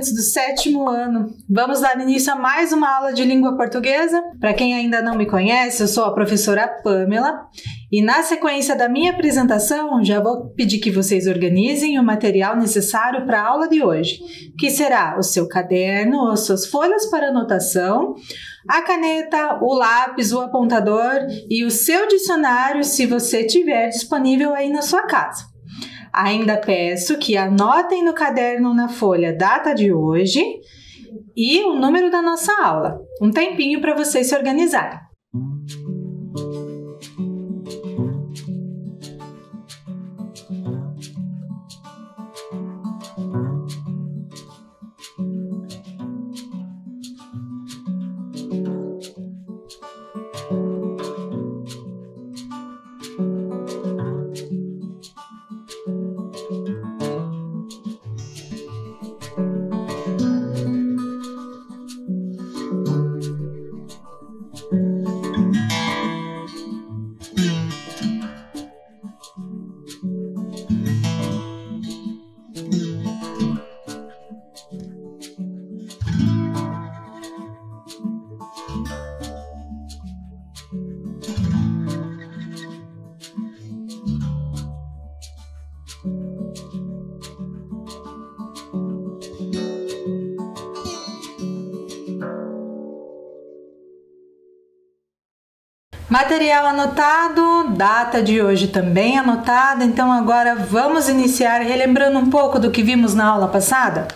estudantes do 7º ano. Vamos dar início a mais uma aula de língua portuguesa. Para quem ainda não me conhece, eu sou a professora Pamela e na sequência da minha apresentação já vou pedir que vocês organizem o material necessário para a aula de hoje, que será o seu caderno, as suas folhas para anotação, a caneta, o lápis, o apontador e o seu dicionário, se você tiver disponível aí na sua casa. Ainda peço que anotem no caderno na folha a data de hoje e o número da nossa aula. Um tempinho para vocês se organizarem. Material anotado, data de hoje também anotada, então agora vamos iniciar relembrando um pouco do que vimos na aula passada?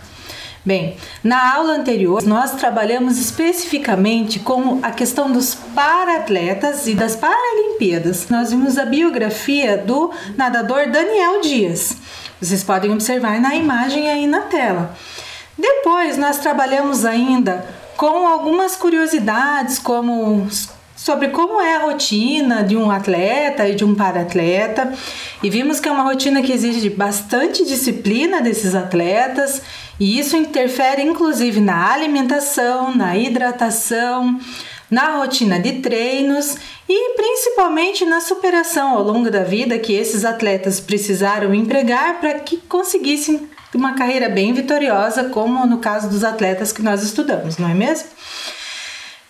Bem, na aula anterior nós trabalhamos especificamente com a questão dos para-atletas e das Paralimpíadas. Nós vimos a biografia do nadador Daniel Dias. Vocês podem observar na imagem aí na tela. Depois nós trabalhamos ainda com algumas curiosidades sobre como é a rotina de um atleta e de um para-atleta, e vimos que é uma rotina que exige bastante disciplina desses atletas, e isso interfere inclusive na alimentação, na hidratação, na rotina de treinos e principalmente na superação ao longo da vida que esses atletas precisaram empregar para que conseguissem uma carreira bem vitoriosa, como no caso dos atletas que nós estudamos, não é mesmo?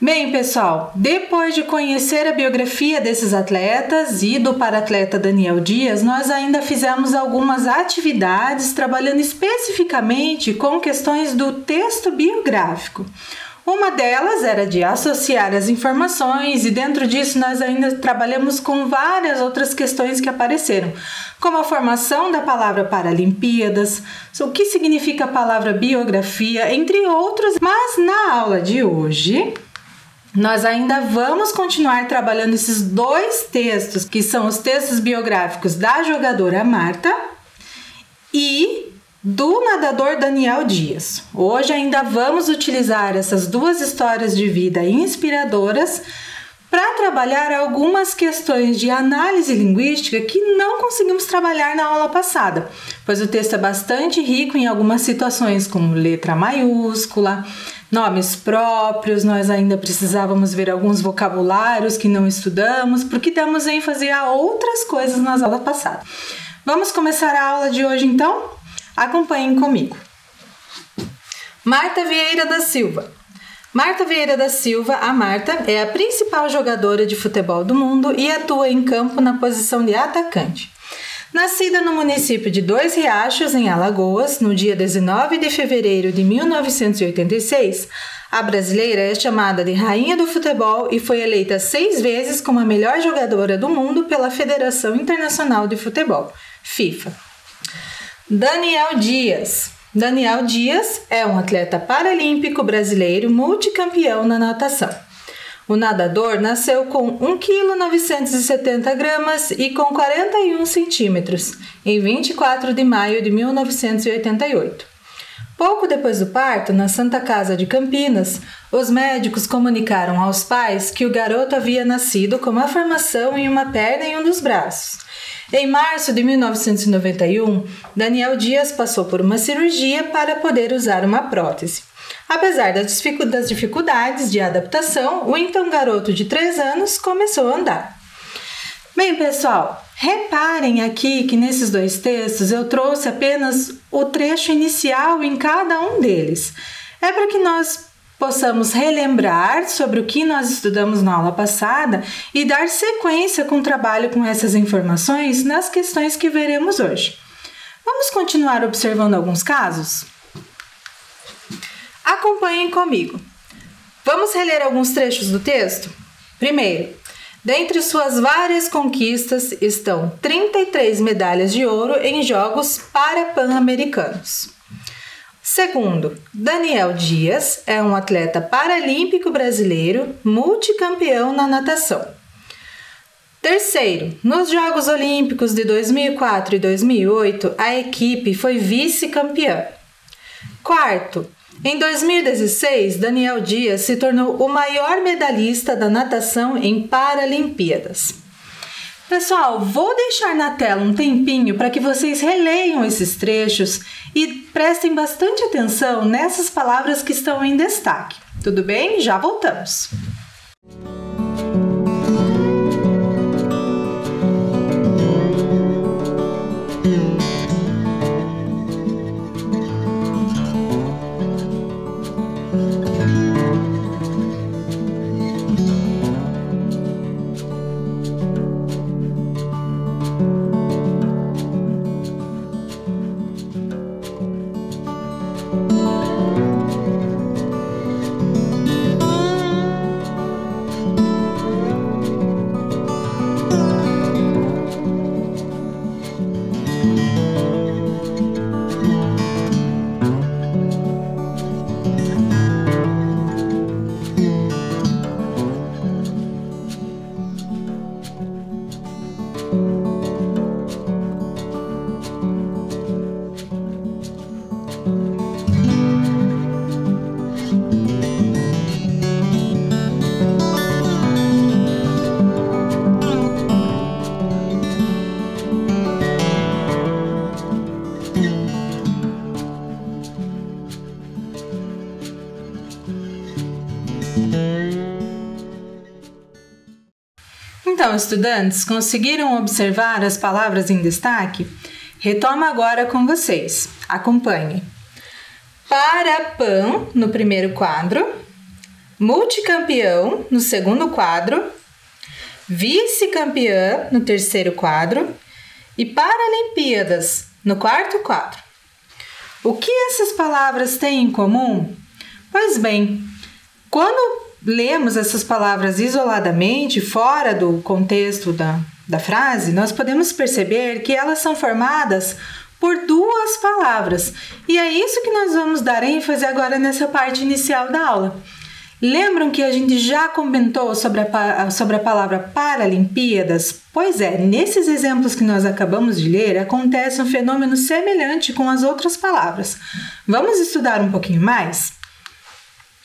Bem, pessoal, depois de conhecer a biografia desses atletas e do para-atleta Daniel Dias, nós ainda fizemos algumas atividades trabalhando especificamente com questões do texto biográfico. Uma delas era de associar as informações e dentro disso nós ainda trabalhamos com várias outras questões que apareceram, como a formação da palavra Paralimpíadas, o que significa a palavra biografia, entre outros. Mas na aula de hoje nós ainda vamos continuar trabalhando esses dois textos, que são os textos biográficos da jogadora Marta e do nadador Daniel Dias. Hoje ainda vamos utilizar essas duas histórias de vida inspiradoras para trabalhar algumas questões de análise linguística que não conseguimos trabalhar na aula passada, pois o texto é bastante rico em algumas situações como letra maiúscula, nomes próprios. Nós ainda precisávamos ver alguns vocabulários que não estudamos, porque damos ênfase a outras coisas nas aulas passadas. Vamos começar a aula de hoje então? Acompanhem comigo. Marta Vieira da Silva. Marta Vieira da Silva, a Marta, é a principal jogadora de futebol do mundo e atua em campo na posição de atacante. Nascida no município de Dois Riachos, em Alagoas, no dia 19 de fevereiro de 1986, a brasileira é chamada de Rainha do Futebol e foi eleita 6 vezes como a melhor jogadora do mundo pela Federação Internacional de Futebol, FIFA. Daniel Dias. Daniel Dias é um atleta paralímpico brasileiro multicampeão na natação. O nadador nasceu com 1,970 kg e com 41 centímetros, em 24 de maio de 1988. Pouco depois do parto, na Santa Casa de Campinas, os médicos comunicaram aos pais que o garoto havia nascido com uma formação em uma perna e um dos braços. Em março de 1991, Daniel Dias passou por uma cirurgia para poder usar uma prótese. Apesar das dificuldades de adaptação, o então garoto de 3 anos começou a andar. Bem, pessoal, Reparem aqui que nesses dois textos eu trouxe apenas o trecho inicial em cada um deles. É para que nós possamos relembrar sobre o que nós estudamos na aula passada e dar sequência com o trabalho com essas informações nas questões que veremos hoje. Vamos continuar observando alguns casos? Acompanhem comigo. Vamos reler alguns trechos do texto? Primeiro, dentre suas várias conquistas estão 33 medalhas de ouro em Jogos Pan-Americanos. Segundo, Daniel Dias é um atleta paralímpico brasileiro multicampeão na natação. Terceiro, nos Jogos Olímpicos de 2004 e 2008, a equipe foi vice-campeã. Quarto, em 2016, Daniel Dias se tornou o maior medalhista da natação em Paralimpíadas. Pessoal, vou deixar na tela um tempinho para que vocês releiam esses trechos e prestem bastante atenção nessas palavras que estão em destaque. Tudo bem? Já voltamos! Então, estudantes, conseguiram observar as palavras em destaque? Retomo agora com vocês. Acompanhem. Parapan, no primeiro quadro. Multicampeão, no segundo quadro. Vice-campeã, no terceiro quadro. E Paralimpíadas, no quarto quadro. O que essas palavras têm em comum? Pois bem, quando lemos essas palavras isoladamente, fora do contexto da frase, nós podemos perceber que elas são formadas por duas palavras. E é isso que nós vamos dar ênfase agora nessa parte inicial da aula. Lembram que a gente já comentou sobre a palavra Paralimpíadas? Pois é, nesses exemplos que nós acabamos de ler, acontece um fenômeno semelhante com as outras palavras. Vamos estudar um pouquinho mais?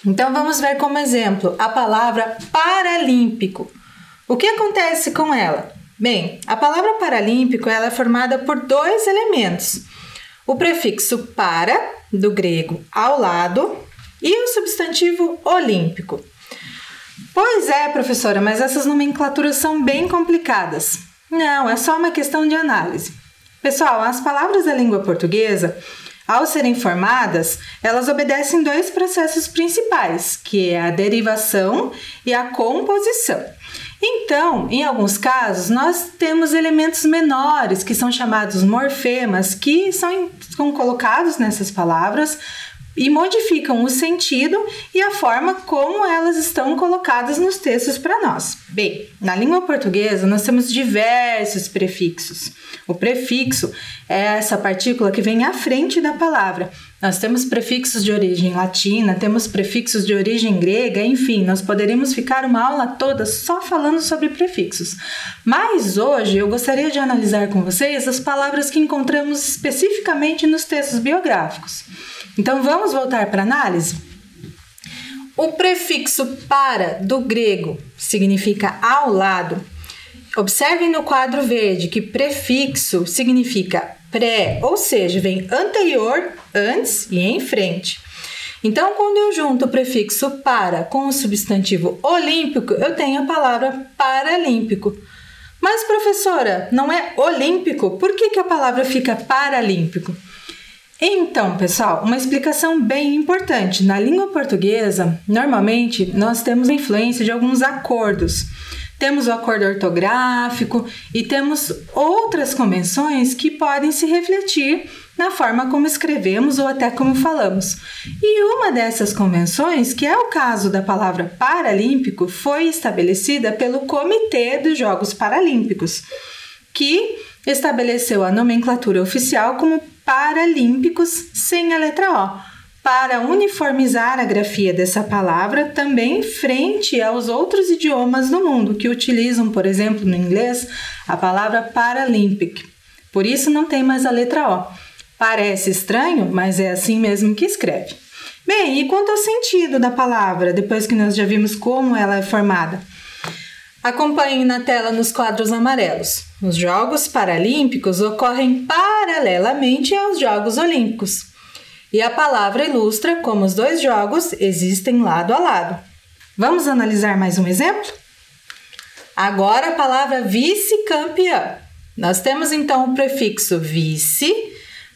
Então, vamos ver como exemplo a palavra paralímpico. O que acontece com ela? Bem, a palavra paralímpico ela é formada por dois elementos. O prefixo para, do grego ao lado, e o substantivo olímpico. Pois é, professora, mas essas nomenclaturas são bem complicadas. Não, é só uma questão de análise. Pessoal, as palavras da língua portuguesa, ao serem formadas, elas obedecem dois processos principais, que é a derivação e a composição. Então, em alguns casos, nós temos elementos menores, que são chamados morfemas, que são colocados nessas palavras e modificam o sentido e a forma como elas estão colocadas nos textos para nós. Bem, na língua portuguesa nós temos diversos prefixos. O prefixo é essa partícula que vem à frente da palavra. Nós temos prefixos de origem latina, temos prefixos de origem grega, enfim, nós poderíamos ficar uma aula toda só falando sobre prefixos. Mas hoje eu gostaria de analisar com vocês as palavras que encontramos especificamente nos textos biográficos. Então, vamos voltar para a análise? O prefixo para, do grego, significa ao lado. Observem no quadro verde que prefixo significa pré, ou seja, vem anterior, antes e em frente. Então, quando eu junto o prefixo para com o substantivo olímpico, eu tenho a palavra paralímpico. Mas, professora, não é olímpico? Por que a palavra fica paralímpico? Então, pessoal, uma explicação bem importante. Na língua portuguesa, normalmente, nós temos a influência de alguns acordos. Temos o acordo ortográfico e temos outras convenções que podem se refletir na forma como escrevemos ou até como falamos. E uma dessas convenções, que é o caso da palavra paralímpico, foi estabelecida pelo Comitê dos Jogos Paralímpicos, que estabeleceu a nomenclatura oficial como paralímpicos sem a letra O, para uniformizar a grafia dessa palavra também frente aos outros idiomas do mundo que utilizam, por exemplo, no inglês, a palavra Paralympic. Por isso não tem mais a letra O. Parece estranho, mas é assim mesmo que escreve. Bem, e quanto ao sentido da palavra, depois que nós já vimos como ela é formada? Acompanhem na tela nos quadros amarelos. Os Jogos Paralímpicos ocorrem paralelamente aos Jogos Olímpicos. E a palavra ilustra como os dois jogos existem lado a lado. Vamos analisar mais um exemplo? Agora a palavra vice-campeã. Nós temos então o prefixo vice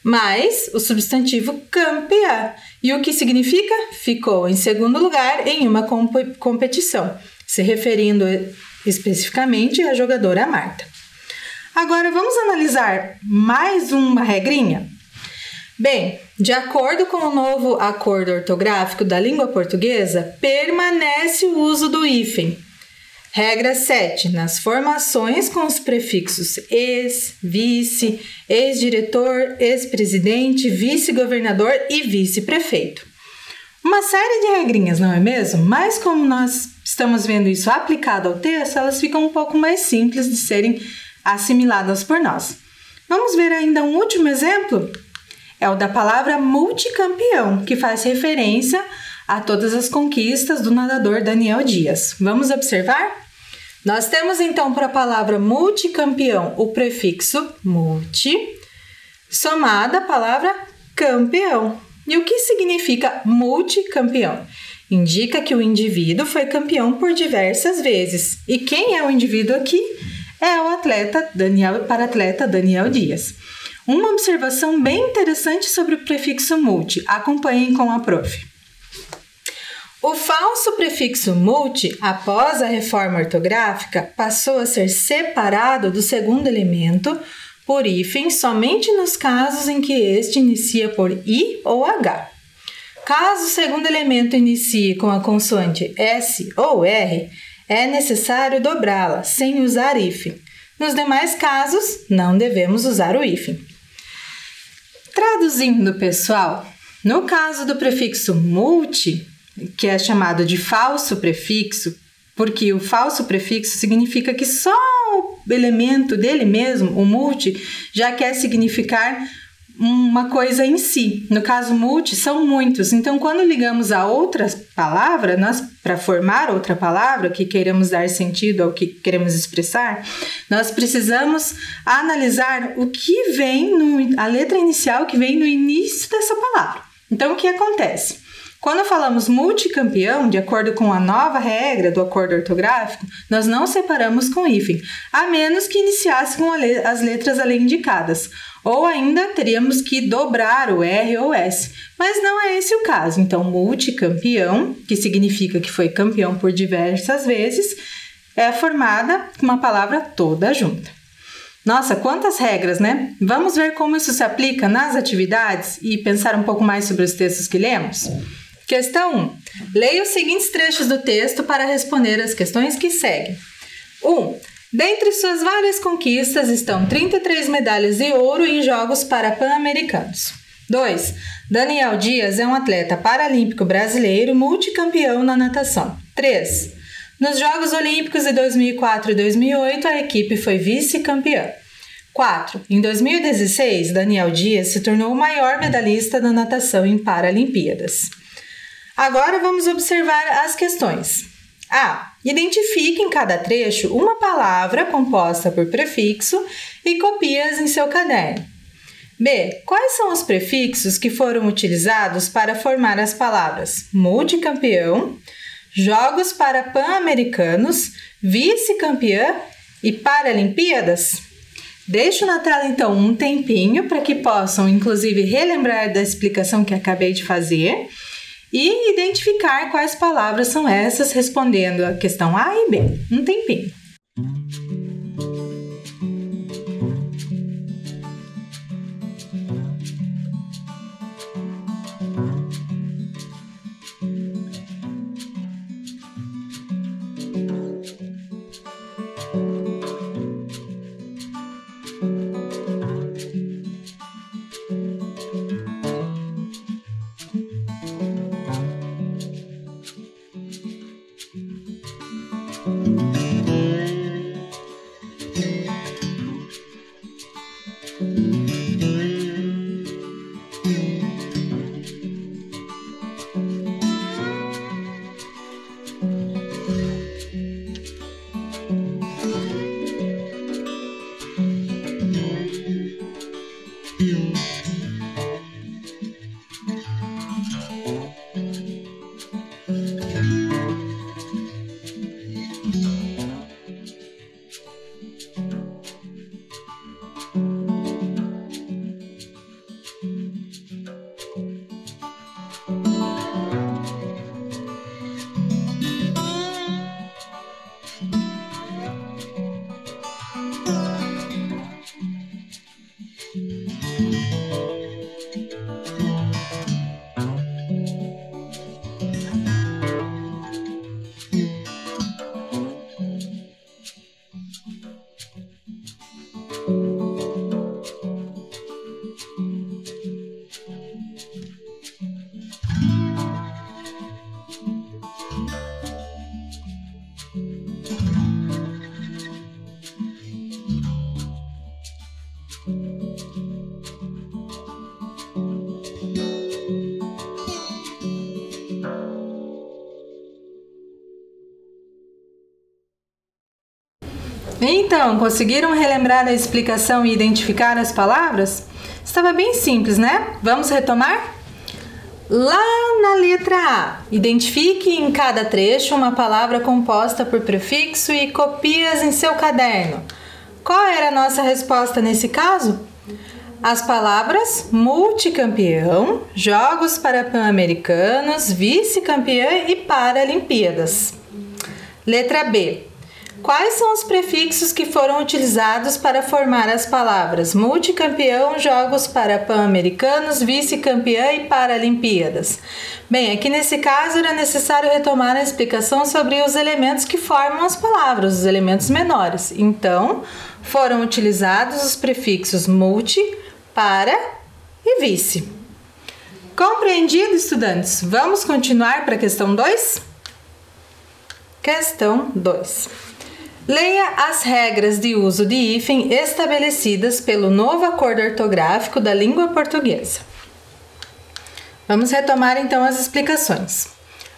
mais o substantivo campeã. E o que significa? Ficou em segundo lugar em uma competição, se referindo especificamente à jogadora Marta. Agora vamos analisar mais uma regrinha? Bem, de acordo com o novo acordo ortográfico da língua portuguesa, permanece o uso do hífen. Regra 7. Nas formações com os prefixos ex, vice, ex-diretor, ex-presidente, vice-governador e vice-prefeito. Uma série de regrinhas, não é mesmo? Mas como nós estamos vendo isso aplicado ao texto, elas ficam um pouco mais simples de serem assimiladas por nós. Vamos ver ainda um último exemplo? É o da palavra multicampeão, que faz referência a todas as conquistas do nadador Daniel Dias. Vamos observar? Nós temos então para a palavra multicampeão o prefixo multi, somada à palavra campeão. E o que significa multicampeão? Indica que o indivíduo foi campeão por diversas vezes. E quem é o indivíduo aqui? É o para-atleta Daniel Dias. Uma observação bem interessante sobre o prefixo multi. Acompanhem com a prof. O falso prefixo multi, após a reforma ortográfica, passou a ser separado do segundo elemento por hífen somente nos casos em que este inicia por I ou H. Caso o segundo elemento inicie com a consoante S ou R, é necessário dobrá-la, sem usar hífen. Nos demais casos, não devemos usar o hífen. Traduzindo, pessoal, no caso do prefixo multi, que é chamado de falso prefixo, porque o falso prefixo significa que só o elemento dele mesmo, o multi, já quer significar uma coisa em si. No caso multi, são muitos. Então, quando ligamos a outra palavra, para formar outra palavra que queiramos dar sentido ao que queremos expressar, nós precisamos analisar o que vem, a letra inicial que vem no início dessa palavra. Então, o que acontece? Quando falamos multicampeão, de acordo com a nova regra do acordo ortográfico, nós não separamos com hífen, a menos que iniciasse com as letras ali indicadas. Ou ainda teríamos que dobrar o R ou S, mas não é esse o caso. Então, multicampeão, que significa que foi campeão por diversas vezes, é formada com uma palavra toda junta. Nossa, quantas regras, né? Vamos ver como isso se aplica nas atividades e pensar um pouco mais sobre os textos que lemos? Questão 1. Leia os seguintes trechos do texto para responder as questões que seguem. 1. Dentre suas várias conquistas estão 33 medalhas de ouro em Jogos Pan-Americanos. 2. Daniel Dias é um atleta paralímpico brasileiro multicampeão na natação. 3. Nos Jogos Olímpicos de 2004 e 2008, a equipe foi vice-campeã. 4. Em 2016, Daniel Dias se tornou o maior medalhista da natação em Paralimpíadas. Agora vamos observar as questões. A. Identifique em cada trecho uma palavra composta por prefixo e copie-as em seu caderno. B. Quais são os prefixos que foram utilizados para formar as palavras multicampeão, Jogos Pan-Americanos, vice-campeã e Paralimpíadas? Deixo na tela então um tempinho para que possam inclusive relembrar da explicação que acabei de fazer e identificar quais palavras são essas respondendo a questão A e B. Um tempinho. Então, conseguiram relembrar a explicação e identificar as palavras? Estava bem simples, né? Vamos retomar? Lá na letra A, identifique em cada trecho uma palavra composta por prefixo e copie-as em seu caderno. Qual era a nossa resposta nesse caso? As palavras multicampeão, Jogos Pan-Americanos, vice-campeã e Paralimpíadas. Letra B. Quais são os prefixos que foram utilizados para formar as palavras multicampeão, Jogos Pan-Americanos, vice-campeã e Paralimpíadas? Bem, aqui nesse caso era necessário retomar a explicação sobre os elementos que formam as palavras, os elementos menores. Então, foram utilizados os prefixos multi, para e vice. Compreendido, estudantes? Vamos continuar para a questão 2? Questão 2. Leia as regras de uso de hífen estabelecidas pelo novo acordo ortográfico da língua portuguesa. Vamos retomar então as explicações.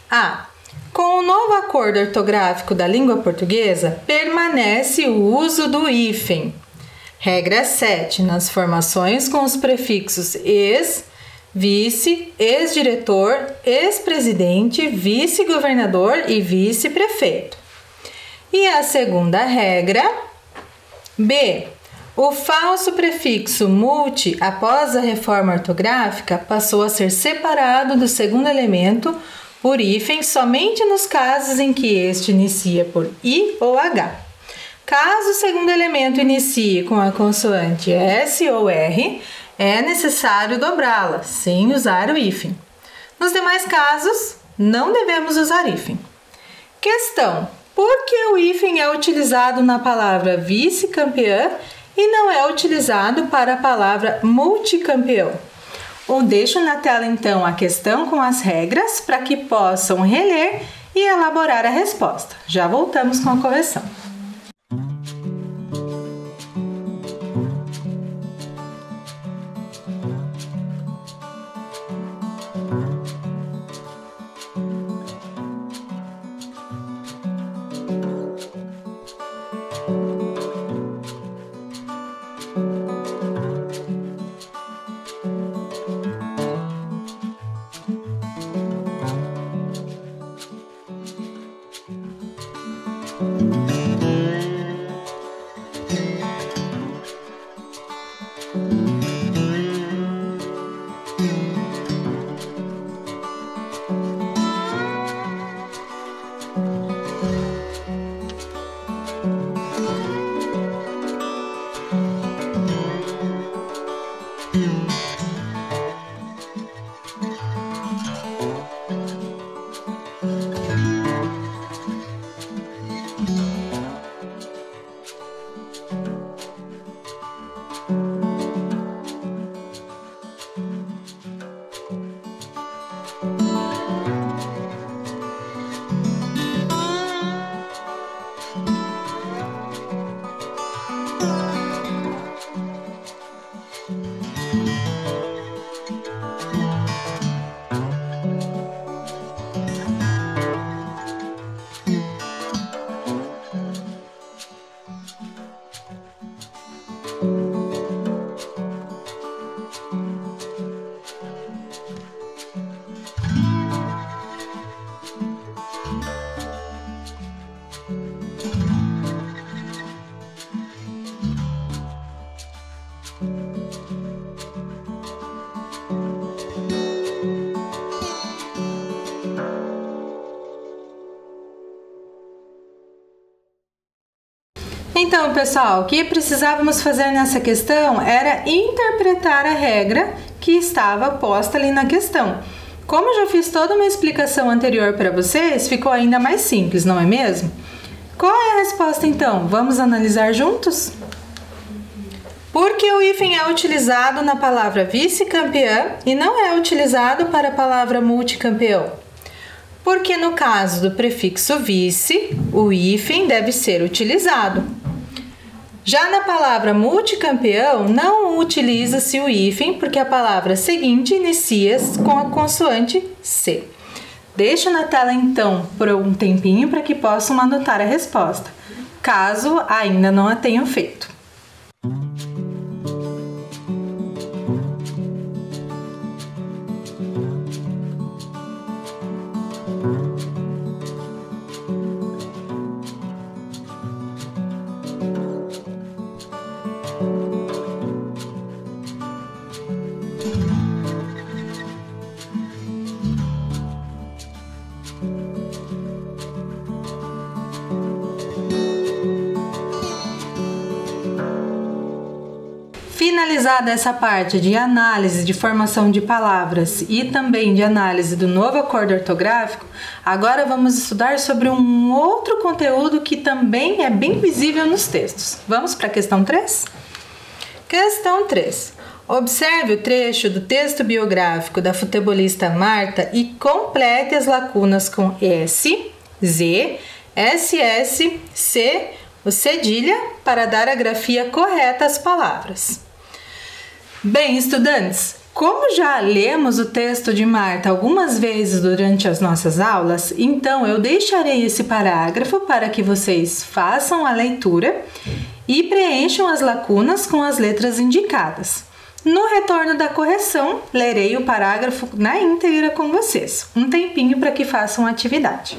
A. Com o novo acordo ortográfico da língua portuguesa, permanece o uso do hífen. Regra 7. Nas formações com os prefixos ex, vice, ex-diretor, ex-presidente, vice-governador e vice-prefeito. E a segunda regra, B. O falso prefixo multi, após a reforma ortográfica, passou a ser separado do segundo elemento por hífen somente nos casos em que este inicia por I ou H. Caso o segundo elemento inicie com a consoante S ou R, é necessário dobrá-la, sem usar o hífen. Nos demais casos, não devemos usar hífen. Questão. Por que o hífen é utilizado na palavra vice-campeã e não é utilizado para a palavra multicampeão? Deixo na tela então a questão com as regras para que possam reler e elaborar a resposta. Já voltamos com a correção. Então, pessoal, o que precisávamos fazer nessa questão era interpretar a regra que estava posta ali na questão. Como eu já fiz toda uma explicação anterior para vocês, ficou ainda mais simples, não é mesmo? Qual é a resposta então? Vamos analisar juntos? Por que o hífen é utilizado na palavra vice-campeã e não é utilizado para a palavra multicampeão? Porque no caso do prefixo vice, o hífen deve ser utilizado. Já na palavra multicampeão, não utiliza-se o hífen porque a palavra seguinte inicia-se com a consoante C. Deixo na tela então por um tempinho para que possam anotar a resposta, caso ainda não a tenham feito. Finalizada essa parte de análise de formação de palavras e também de análise do novo acordo ortográfico, agora vamos estudar sobre um outro conteúdo que também é bem visível nos textos. Vamos para a questão 3? Questão 3. Observe o trecho do texto biográfico da futebolista Marta e complete as lacunas com S, Z, SS, C, o cedilha para dar a grafia correta às palavras. Bem, estudantes, como já lemos o texto de Marta algumas vezes durante as nossas aulas, então eu deixarei esse parágrafo para que vocês façam a leitura e preencham as lacunas com as letras indicadas. No retorno da correção, lerei o parágrafo na íntegra com vocês. Um tempinho para que façam a atividade.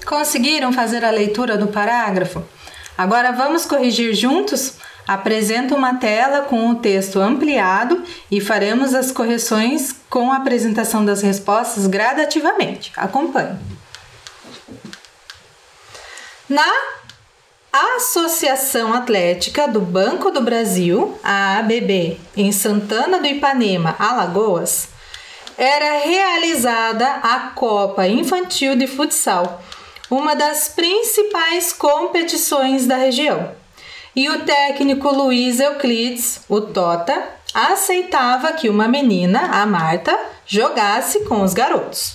Conseguiram fazer a leitura do parágrafo? Agora vamos corrigir juntos? Apresento uma tela com o texto ampliado e faremos as correções com a apresentação das respostas gradativamente. Acompanhe. Na Associação Atlética do Banco do Brasil, a ABB, em Santana do Ipanema, Alagoas, era realizada a Copa Infantil de Futsal, uma das principais competições da região. E o técnico Luiz Euclides, o Tota, aceitava que uma menina, a Marta, jogasse com os garotos.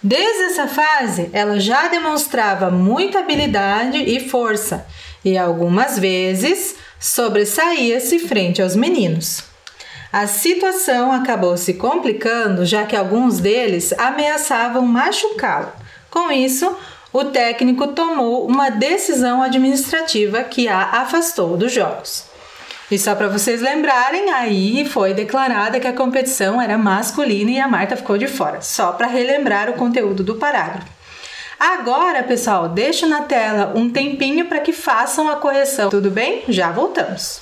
Desde essa fase, ela já demonstrava muita habilidade e força e algumas vezes sobressaía-se frente aos meninos. A situação acabou se complicando, já que alguns deles ameaçavam machucá-la. Com isso, o técnico tomou uma decisão administrativa que a afastou dos jogos. E só para vocês lembrarem, aí foi declarada que a competição era masculina e a Marta ficou de fora, só para relembrar o conteúdo do parágrafo. Agora, pessoal, deixo na tela um tempinho para que façam a correção. Tudo bem? Já voltamos.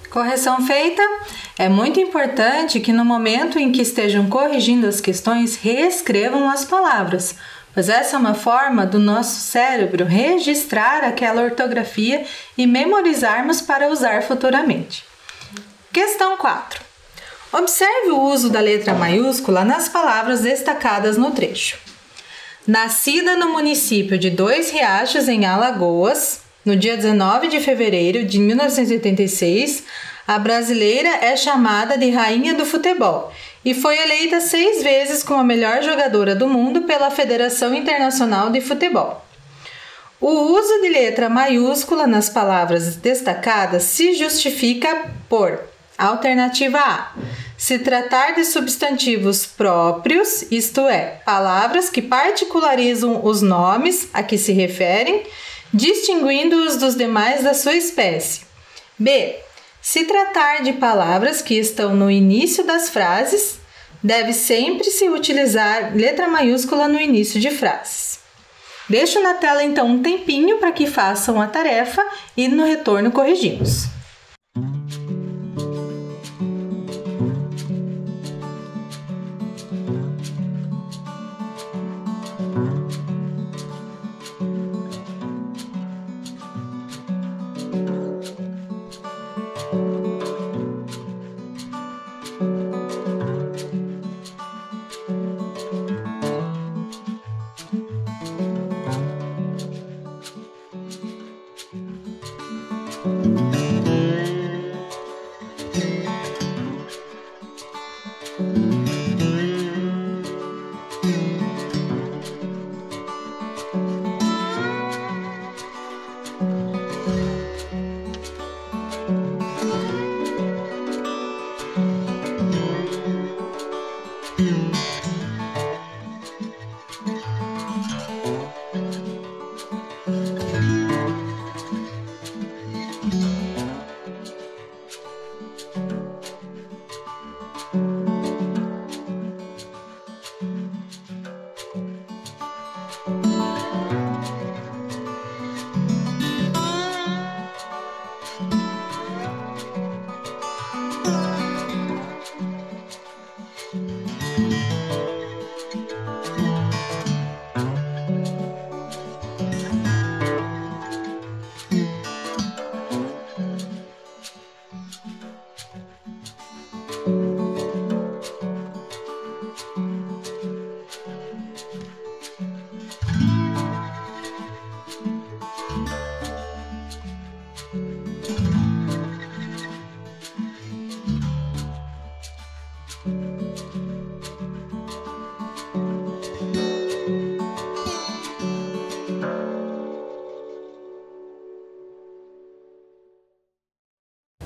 Correção feita. É muito importante que no momento em que estejam corrigindo as questões, reescrevam as palavras, pois essa é uma forma do nosso cérebro registrar aquela ortografia e memorizarmos para usar futuramente. Questão 4. Observe o uso da letra maiúscula nas palavras destacadas no trecho. Nascida no município de Dois Riachos, em Alagoas, no dia 19 de fevereiro de 1986, a brasileira é chamada de Rainha do Futebol e foi eleita 6 vezes como a melhor jogadora do mundo pela Federação Internacional de Futebol. O uso de letra maiúscula nas palavras destacadas se justifica por: alternativa A, se tratar de substantivos próprios, isto é, palavras que particularizam os nomes a que se referem, distinguindo-os dos demais da sua espécie. B. Se tratar de palavras que estão no início das frases, deve sempre se utilizar letra maiúscula no início de frases. Deixo na tela então um tempinho para que façam a tarefa e no retorno corrigimos.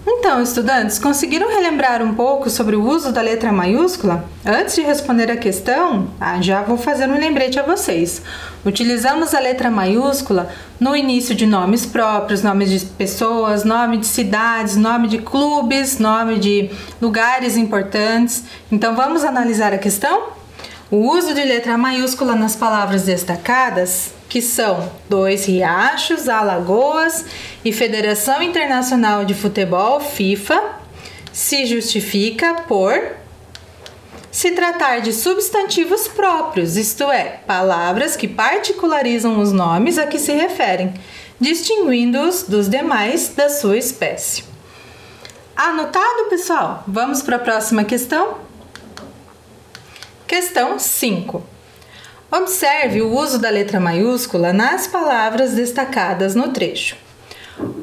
Então, estudantes, conseguiram relembrar um pouco sobre o uso da letra maiúscula? Antes de responder a questão, já vou fazer um lembrete a vocês. Utilizamos a letra maiúscula no início de nomes próprios, nomes de pessoas, nome de cidades, nome de clubes, nome de lugares importantes. Então, vamos analisar a questão? O uso de letra maiúscula nas palavras destacadas, que são Dois Riachos, Alagoas e Federação Internacional de Futebol, FIFA, se justifica por se tratar de substantivos próprios, isto é, palavras que particularizam os nomes a que se referem, distinguindo-os dos demais da sua espécie. Anotado, pessoal? Vamos para a próxima questão? Questão 5. Observe o uso da letra maiúscula nas palavras destacadas no trecho.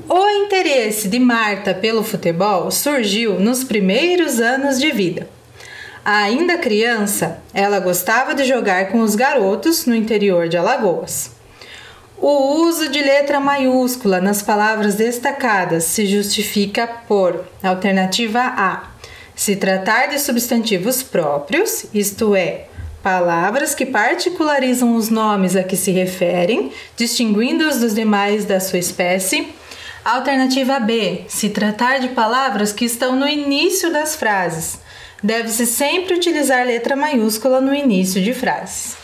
O interesse de Marta pelo futebol surgiu nos primeiros anos de vida. Ainda criança, ela gostava de jogar com os garotos no interior de Alagoas. O uso de letra maiúscula nas palavras destacadas se justifica por alternativa A, se tratar de substantivos próprios, isto é, palavras que particularizam os nomes a que se referem, distinguindo-os dos demais da sua espécie. Alternativa B, se tratar de palavras que estão no início das frases. Deve-se sempre utilizar letra maiúscula no início de frases.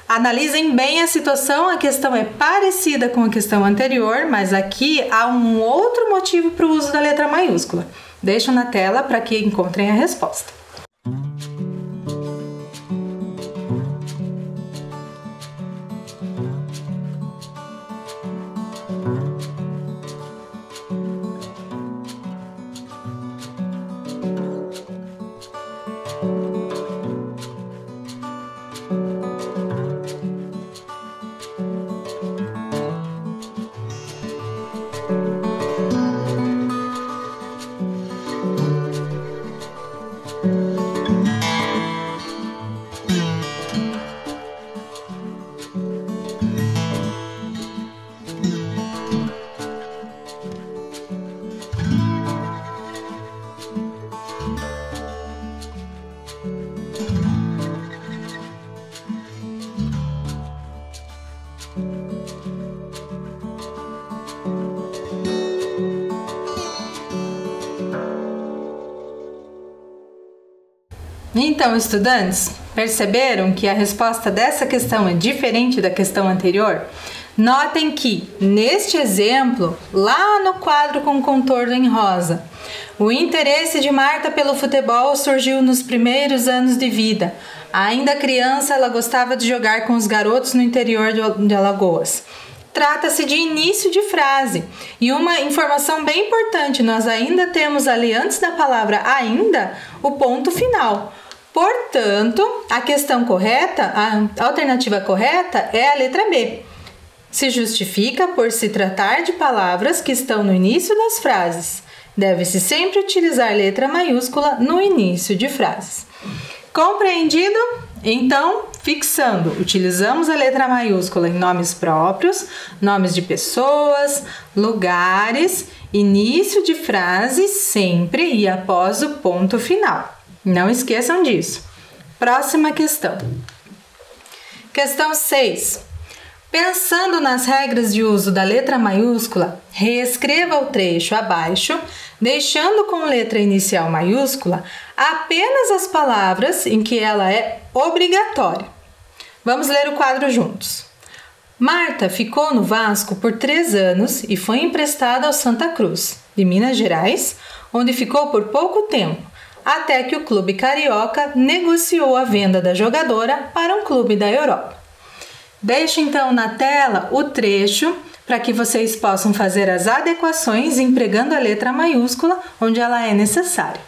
Analisem bem a situação, a questão é parecida com a questão anterior, mas aqui há um outro motivo para o uso da letra maiúscula. Deixo na tela para que encontrem a resposta. Então, estudantes, perceberam que a resposta dessa questão é diferente da questão anterior? Notem que, neste exemplo, lá no quadro com contorno em rosa, o interesse de Marta pelo futebol surgiu nos primeiros anos de vida. Ainda criança, ela gostava de jogar com os garotos no interior de Alagoas. Trata-se de início de frase. E uma informação bem importante, nós ainda temos ali, antes da palavra ainda, o ponto final. Portanto, a questão correta, a alternativa correta é a letra B. Se justifica por se tratar de palavras que estão no início das frases. Deve-se sempre utilizar letra maiúscula no início de frases. Compreendido? Então, fixando, utilizamos a letra maiúscula em nomes próprios, nomes de pessoas, lugares, início de frase sempre e após o ponto final. Não esqueçam disso. Próxima questão. Questão 6. Pensando nas regras de uso da letra maiúscula, reescreva o trecho abaixo, deixando com letra inicial maiúscula apenas as palavras em que ela é obrigatória. Vamos ler o quadro juntos. Marta ficou no Vasco por 3 anos e foi emprestada ao Santa Cruz, de Minas Gerais, onde ficou por pouco tempo, até que o clube carioca negociou a venda da jogadora para um clube da Europa. Deixo então na tela o trecho para que vocês possam fazer as adequações empregando a letra maiúscula onde ela é necessária.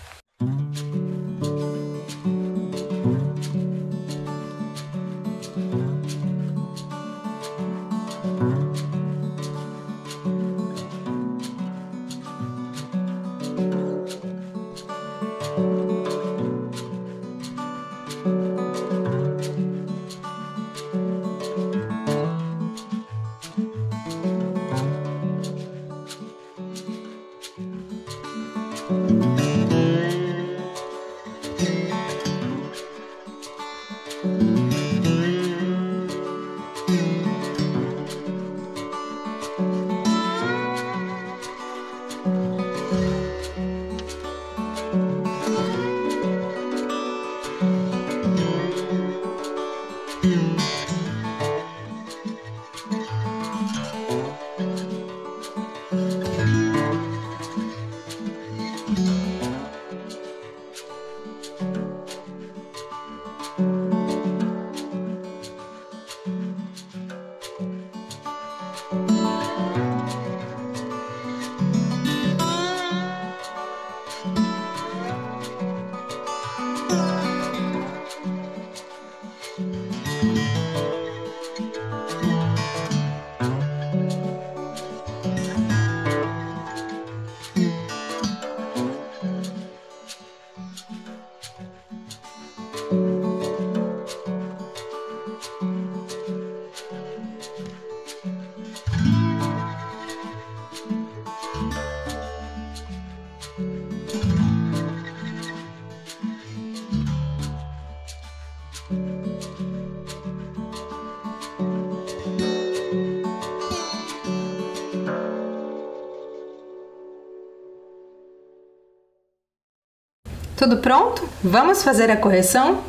Tudo pronto? Vamos fazer a correção?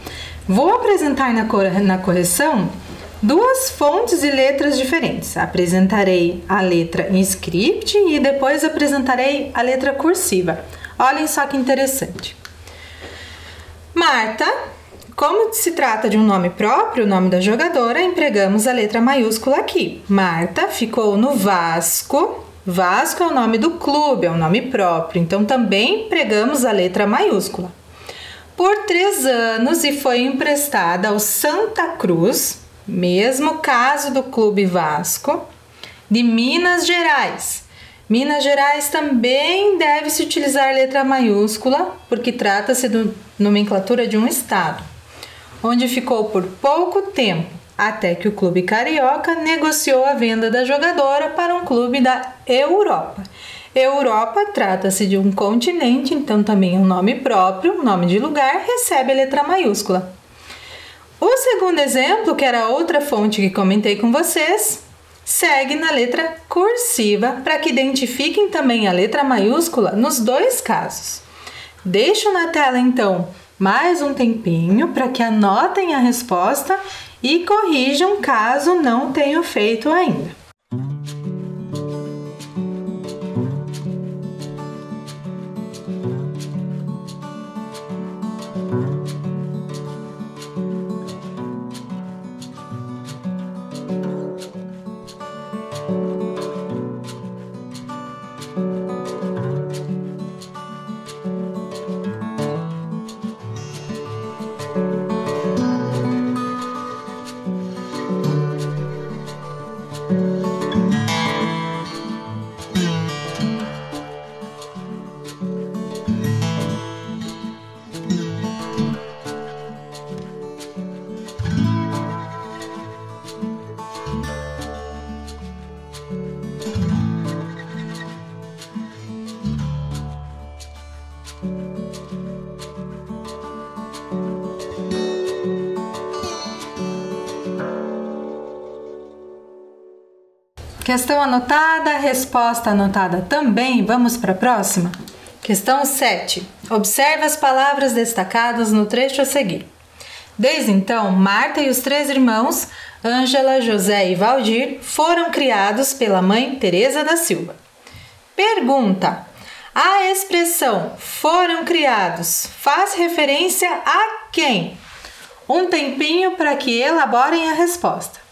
Vou apresentar na correção duas fontes e letras diferentes. Apresentarei a letra em script e depois apresentarei a letra cursiva. Olhem só que interessante. Marta, como se trata de um nome próprio, o nome da jogadora, empregamos a letra maiúscula aqui. Marta ficou no Vasco. Vasco é o nome do clube, é um nome próprio, então também empregamos a letra maiúscula. Por 3 anos e foi emprestada ao Santa Cruz, mesmo caso do Clube Vasco, de Minas Gerais. Minas Gerais também deve-se utilizar letra maiúscula, porque trata-se de nomenclatura de um estado, onde ficou por pouco tempo, até que o clube carioca negociou a venda da jogadora para um clube da Europa. Europa trata-se de um continente, então também um nome próprio, um nome de lugar, recebe a letra maiúscula. O segundo exemplo, que era outra fonte que comentei com vocês, segue na letra cursiva para que identifiquem também a letra maiúscula nos 2 casos. Deixo na tela então mais um tempinho para que anotem a resposta e corrijam caso não tenham feito ainda. Questão anotada, resposta anotada também. Vamos para a próxima? Questão 7. Observe as palavras destacadas no trecho a seguir. Desde então, Marta e os 3 irmãos, Ângela, José e Valdir, foram criados pela mãe Teresa da Silva. Pergunta: a expressão foram criados faz referência a quem? Um tempinho para que elaborem a resposta.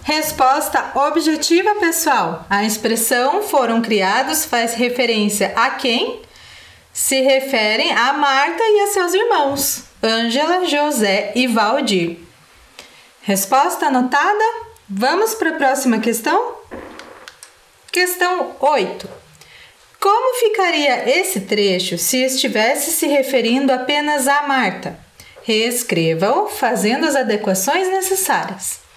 Resposta objetiva, pessoal. A expressão foram criados faz referência a quem? Se referem a Marta e a seus irmãos, Ângela, José e Valdir. Resposta anotada? Vamos para a próxima questão? Questão 8. Como ficaria esse trecho se estivesse se referindo apenas a Marta? Reescreva-o fazendo as adequações necessárias.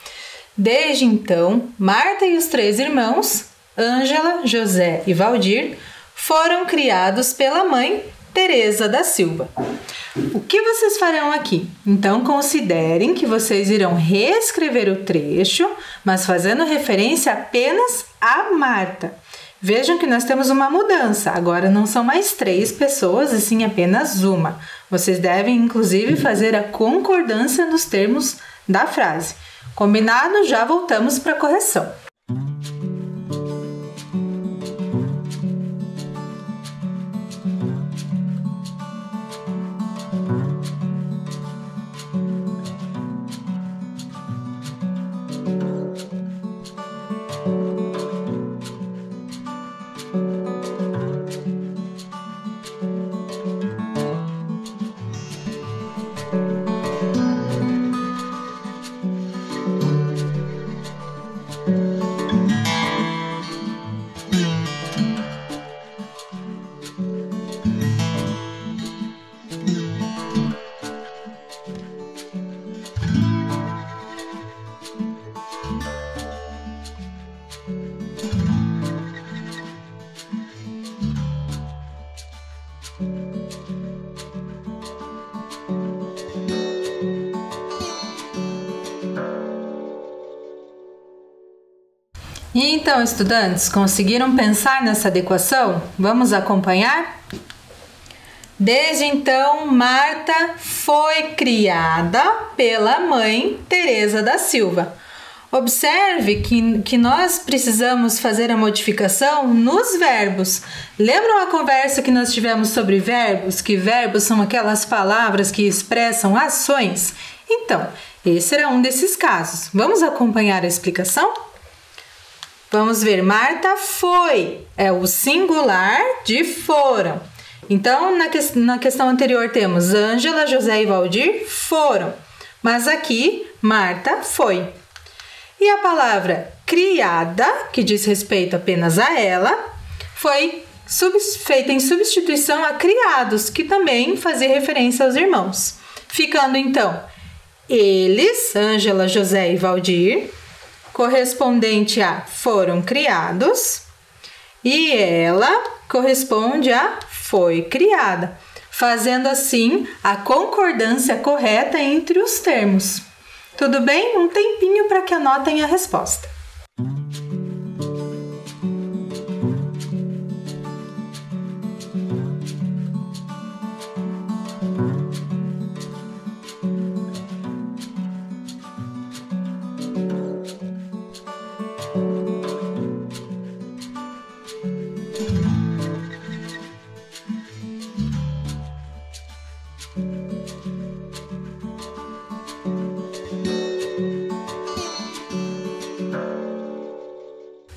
Desde então, Marta e os 3 irmãos, Ângela, José e Valdir, foram criados pela mãe Teresa da Silva. O que vocês farão aqui? Então, considerem que vocês irão reescrever o trecho, mas fazendo referência apenas a Marta. Vejam que nós temos uma mudança. Agora não são mais 3 pessoas, e sim apenas uma. Vocês devem, inclusive, fazer a concordância nos termos da frase. Combinado? Já voltamos para a correção. E então, estudantes, conseguiram pensar nessa adequação? Vamos acompanhar? Desde então, Marta foi criada pela mãe Teresa da Silva. Observe que nós precisamos fazer a modificação nos verbos. Lembram a conversa que nós tivemos sobre verbos? Que verbos são aquelas palavras que expressam ações? Então, esse era um desses casos. Vamos acompanhar a explicação? Vamos ver, Marta foi, é o singular de foram. Então, na questão anterior temos Ângela, José e Valdir foram, mas aqui Marta foi. E a palavra criada, que diz respeito apenas a ela, foi feita em substituição a criados, que também fazia referência aos irmãos. Ficando então, eles, Ângela, José e Valdir, correspondente a foram criados, e ela corresponde a foi criada, fazendo assim a concordância correta entre os termos. Tudo bem? Um tempinho para que anotem a resposta.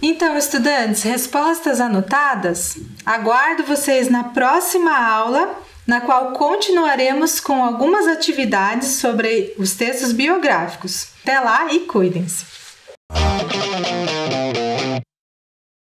Então, estudantes, respostas anotadas? Aguardo vocês na próxima aula, na qual continuaremos com algumas atividades sobre os textos biográficos. Até lá e cuidem-se!